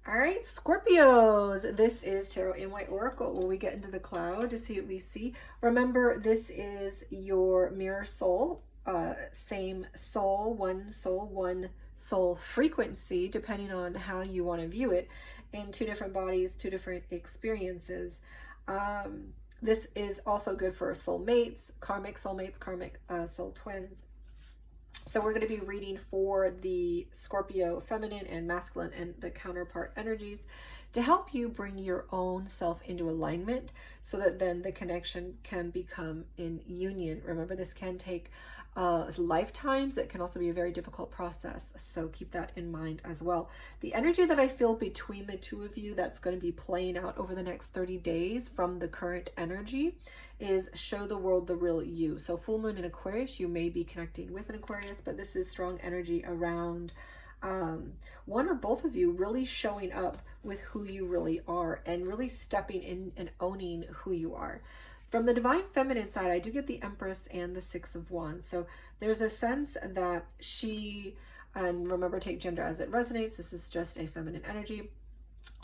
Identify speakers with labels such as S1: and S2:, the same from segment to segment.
S1: All right, Scorpios. This is Tarot in White Oracle, where we get into the cloud to see what we see. Remember, this is your mirror soul, same soul, one soul frequency, depending on how you want to view it, in two different bodies, two different experiences. This is also good for soulmates, karmic soul twins. So we're going to be reading for the Scorpio feminine and masculine and the counterpart energies to help you bring your own self into alignment so that then the connection can become in union. Remember, this can take lifetimes. It can also be a very difficult process. So keep that in mind as well. The energy that I feel between the two of you that's going to be playing out over the next 30 days from the current energy is show the world the real you. So full moon in Aquarius, you may be connecting with an Aquarius, but this is strong energy around one or both of you really showing up with who you really are and really stepping in and owning who you are. From the divine feminine side, I do get the Empress and the Six of Wands. So there's a sense that she, and remember, take gender as it resonates. This is just a feminine energy.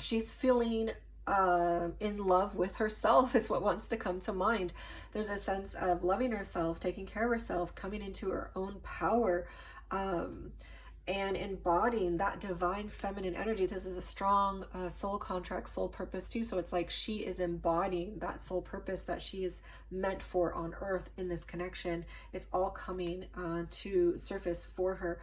S1: She's feeling in love with herself is what wants to come to mind. There's a sense of loving herself, taking care of herself, coming into her own power, and embodying that divine feminine energy. This is a strong soul contract, soul purpose too. So it's like she is embodying that soul purpose that she is meant for on earth in this connection. It's all coming to surface for her.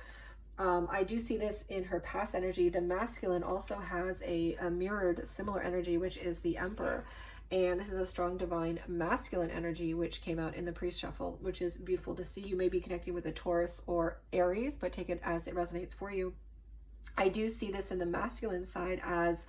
S1: I do see this in her past energy. The masculine also has a mirrored similar energy, which is the Emperor. And this is a strong divine masculine energy, which came out in the priest shuffle, which is beautiful to see. You may be connecting with a Taurus or Aries, but take it as it resonates for you. I do see this in the masculine side as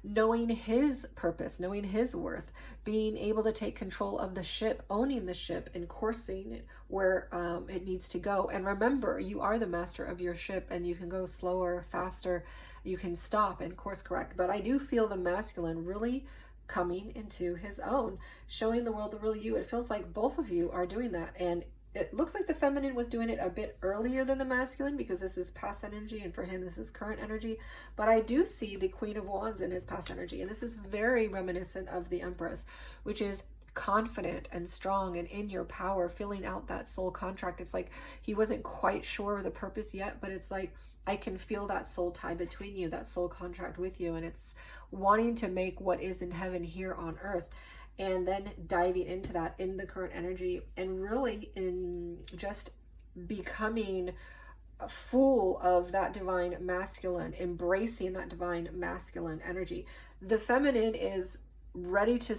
S1: knowing his purpose, knowing his worth, being able to take control of the ship, owning the ship and coursing it where it needs to go. And remember, you are the master of your ship, and you can go slower, faster, you can stop and course correct. But I do feel the masculine really coming into his own, showing the world the real you. It feels like both of you are doing that, and it looks like the feminine was doing it a bit earlier than the masculine because this is past energy, and for him this is current energy. But I do see the Queen of Wands in his past energy, and this is very reminiscent of the Empress, which is confident and strong and in your power, filling out that soul contract. It's like he wasn't quite sure of the purpose yet, but it's like I can feel that soul tie between you, that soul contract with you, and it's wanting to make what is in heaven here on earth, and then diving into that in the current energy and really in just becoming full of that divine masculine, embracing that divine masculine energy. The feminine is ready to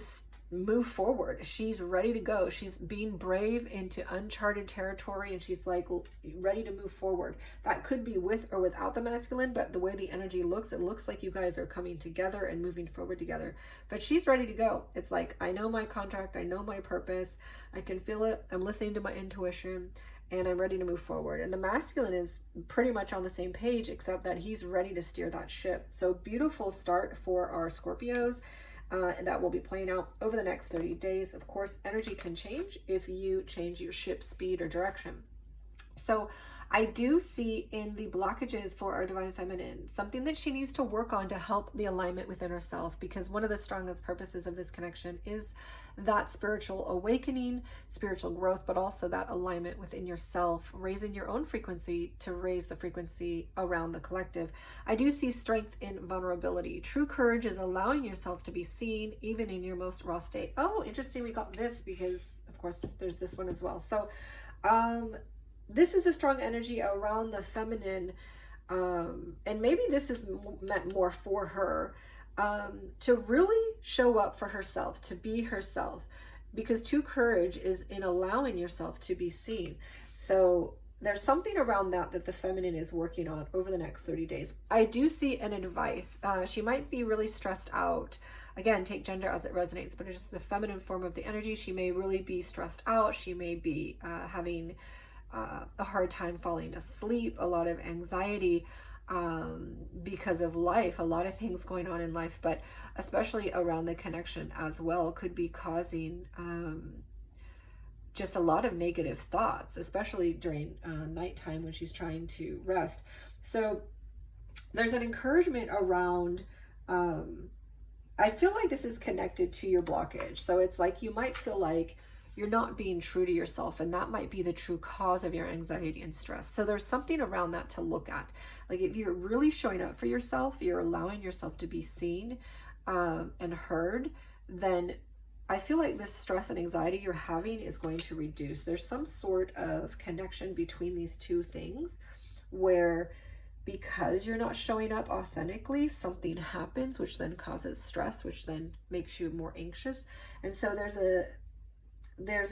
S1: move forward. She's ready to go. She's being brave into uncharted territory, and she's like ready to move forward. That could be with or without the masculine, but the way the energy looks, it looks like you guys are coming together and moving forward together. But she's ready to go. It's like, I know my contract, I know my purpose, I can feel it, I'm listening to my intuition, and I'm ready to move forward. And the masculine is pretty much on the same page, except that he's ready to steer that ship. So beautiful start for our Scorpios. And that will be playing out over the next 30 days. Of course, energy can change if you change your ship speed or direction. So I do see in the blockages for our divine feminine something that she needs to work on to help the alignment within herself, because one of the strongest purposes of this connection is that spiritual awakening, spiritual growth, but also that alignment within yourself, raising your own frequency to raise the frequency around the collective. I do see strength in vulnerability. True courage is allowing yourself to be seen even in your most raw state. Oh, interesting, we got this because of course there's this one as well. So this is a strong energy around the feminine, and maybe this is meant more for her, to really show up for herself, to be herself, because true courage is in allowing yourself to be seen. So there's something around that the feminine is working on over the next 30 days. I do see an advice. She might be really stressed out. Again, take gender as it resonates, but it's just the feminine form of the energy. She may really be stressed out. She may be having a hard time falling asleep, a lot of anxiety because of life, a lot of things going on in life, but especially around the connection as well could be causing just a lot of negative thoughts, especially during nighttime when she's trying to rest. So there's an encouragement around I feel like this is connected to your blockage. So it's like you might feel like you're not being true to yourself, and that might be the true cause of your anxiety and stress. So there's something around that to look at. Like if you're really showing up for yourself, you're allowing yourself to be seen and heard, then I feel like this stress and anxiety you're having is going to reduce. There's some sort of connection between these two things where because you're not showing up authentically, something happens, which then causes stress, which then makes you more anxious. And so there's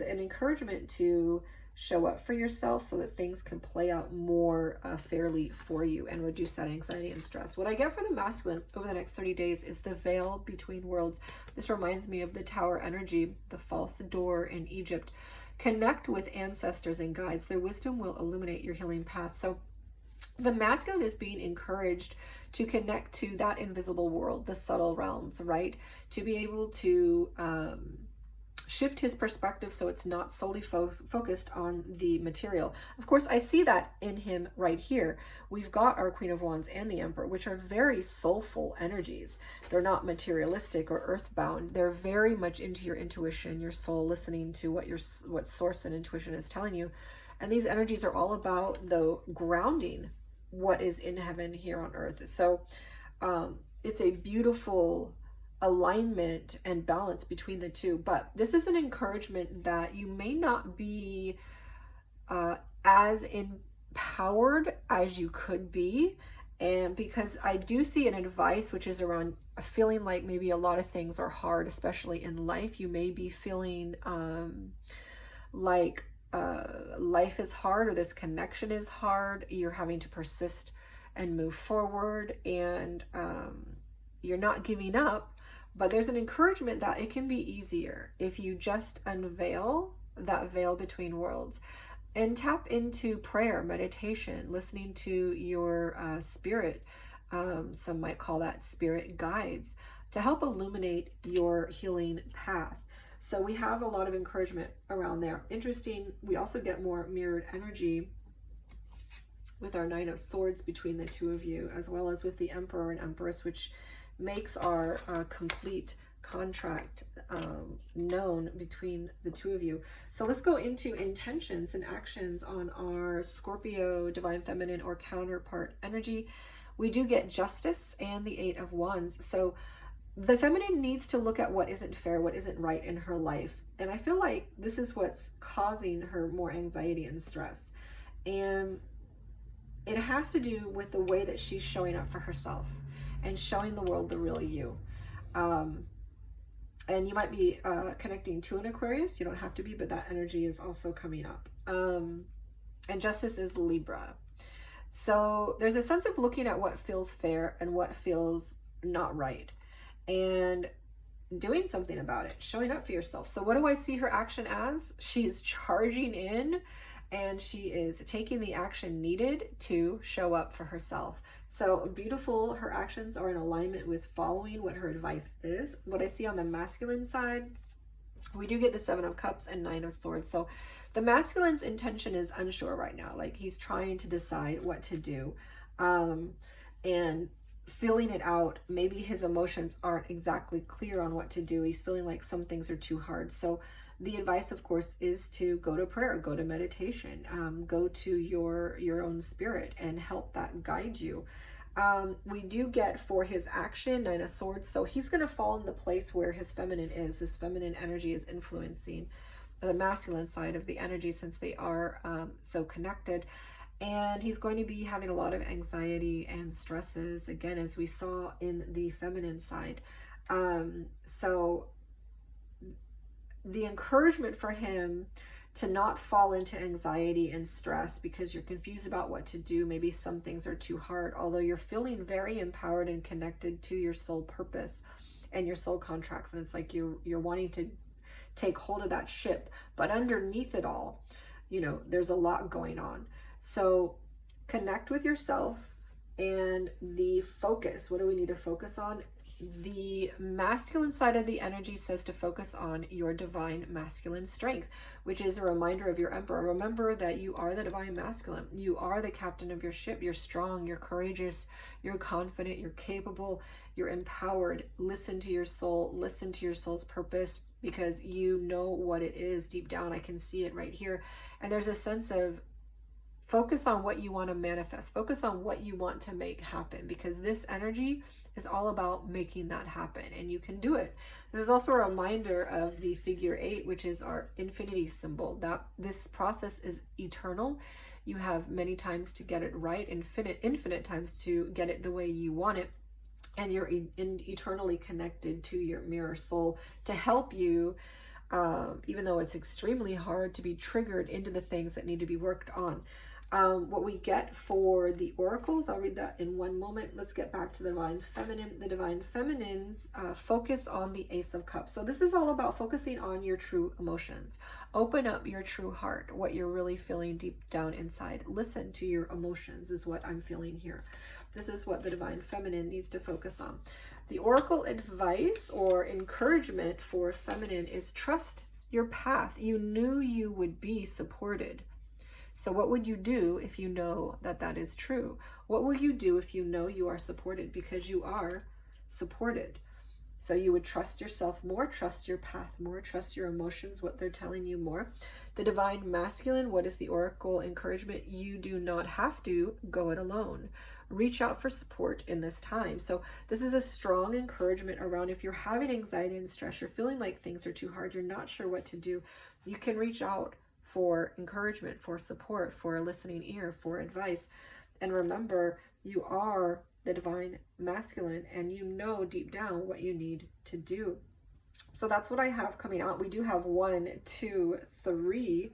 S1: an encouragement to show up for yourself so that things can play out more fairly for you and reduce that anxiety and stress. What I get for the masculine over the next 30 days is the veil between worlds. This reminds me of the tower energy, the false door in Egypt. Connect with ancestors and guides. Their wisdom will illuminate your healing path. So the masculine is being encouraged to connect to that invisible world, the subtle realms, right? To be able to shift his perspective so it's not solely focused on the material. Of course, I see that in him right here. We've got our Queen of Wands and the Emperor, which are very soulful energies. They're not materialistic or earthbound. They're very much into your intuition, your soul, listening to what source and intuition is telling you. And these energies are all about the grounding what is in heaven here on earth. So it's a beautiful alignment and balance between the two. But this is an encouragement that you may not be as empowered as you could be. And because I do see an advice which is around feeling like maybe a lot of things are hard, especially in life. You may be feeling like life is hard, or this connection is hard. You're having to persist and move forward, and you're not giving up. But there's an encouragement that it can be easier if you just unveil that veil between worlds and tap into prayer, meditation, listening to your spirit. Some might call that spirit guides, to help illuminate your healing path. So we have a lot of encouragement around there. Interesting, we also get more mirrored energy with our Nine of Swords between the two of you, as well as with the Emperor and Empress, which makes our complete contract known between the two of you. So let's go into intentions and actions on our Scorpio Divine Feminine or counterpart energy. We do get Justice and the Eight of Wands. So the feminine needs to look at what isn't fair, what isn't right in her life. And I feel like this is what's causing her more anxiety and stress. And it has to do with the way that she's showing up for herself and showing the world the real you. And you might be connecting to an Aquarius. You don't have to be, but that energy is also coming up. And Justice is Libra. So there's a sense of looking at what feels fair and what feels not right, and doing something about it, showing up for yourself. So what do I see her action as? She's charging in, and she is taking the action needed to show up for herself. So beautiful. Her actions are in alignment with following what her advice is. What I see on the masculine side, we do get the Seven of Cups and Nine of Swords. So the masculine's intention is unsure right now. Like he's trying to decide what to do and feeling it out. Maybe his emotions aren't exactly clear on what to do. He's feeling like some things are too hard. So the advice, of course, is to go to prayer, go to meditation, go to your own spirit and help that guide you. We do get for his action, Nine of Swords. So he's going to fall in the place where his feminine is. His feminine energy is influencing the masculine side of the energy, since they are so connected. And he's going to be having a lot of anxiety and stresses, again, as we saw in the feminine side. So the encouragement for him to not fall into anxiety and stress because you're confused about what to do. Maybe some things are too hard, although you're feeling very empowered and connected to your soul purpose and your soul contracts. And it's like you're wanting to take hold of that ship, but underneath it all, you know, there's a lot going on. So connect with yourself and the focus. What do we need to focus on? The masculine side of the energy says to focus on your divine masculine strength, which is a reminder of your emperor. Remember that you are the divine masculine. You are the captain of your ship. You're strong, you're courageous, you're confident, you're capable, you're empowered. Listen to your soul, listen to your soul's purpose, because you know what it is deep down. I can see it right here. And there's a sense of focus on what you want to manifest. Focus on what you want to make happen, because this energy is all about making that happen, and you can do it. This is also a reminder of the figure 8, which is our infinity symbol, that this process is eternal. You have many times to get it right, infinite times to get it the way you want it. And you're eternally connected to your mirror soul to help you, even though it's extremely hard, to be triggered into the things that need to be worked on. What we get for the oracles, I'll read that in one moment. Let's get back to the divine feminine. The divine feminines focus on the Ace of Cups. So this is all about focusing on your true emotions. Open up your true heart, what you're really feeling deep down inside. Listen to your emotions is what I'm feeling here. This is what the divine feminine needs to focus on. The oracle advice or encouragement for feminine is trust your path. You knew you would be supported. So what would you do if you know that that is true? What will you do if you know you are supported? Because you are supported. So you would trust yourself more, trust your path more, trust your emotions, what they're telling you more. The divine masculine, what is the oracle encouragement? You do not have to go it alone. Reach out for support in this time. So this is a strong encouragement around if you're having anxiety and stress, you're feeling like things are too hard, you're not sure what to do, you can reach out for encouragement, for support, for a listening ear, for advice. And remember, you are the divine masculine, and you know deep down what you need to do. So that's what I have coming out. We do have 1, 2, 3,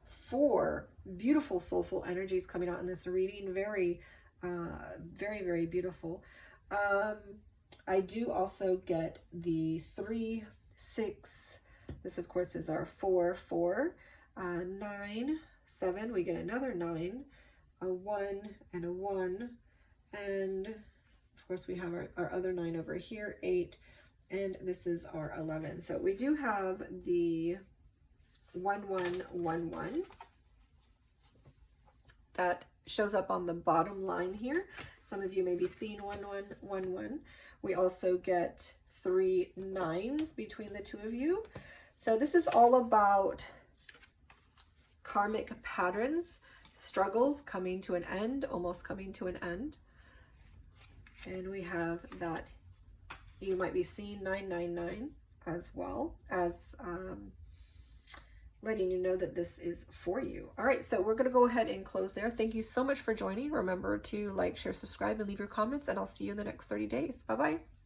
S1: 4 beautiful soulful energies coming out in this reading. Very, very beautiful. I do also get the 3, 6. This, of course, is our 4, 4. 9, 7, we get another 9, a 1 and a 1, and of course we have our other 9 over here, 8, and this is our 11. So we do have the 1111 that shows up on the bottom line here. Some of you may be seeing 1111. We also get 3 9s between the two of you. So this is all about karmic patterns, struggles coming to an end, almost coming to an end. And we have that you might be seeing 999 as well as letting you know that this is for you. All right, so we're going to go ahead and close there. Thank you so much for joining. Remember to like, share, subscribe, and leave your comments, and I'll see you in the next 30 days. Bye-bye.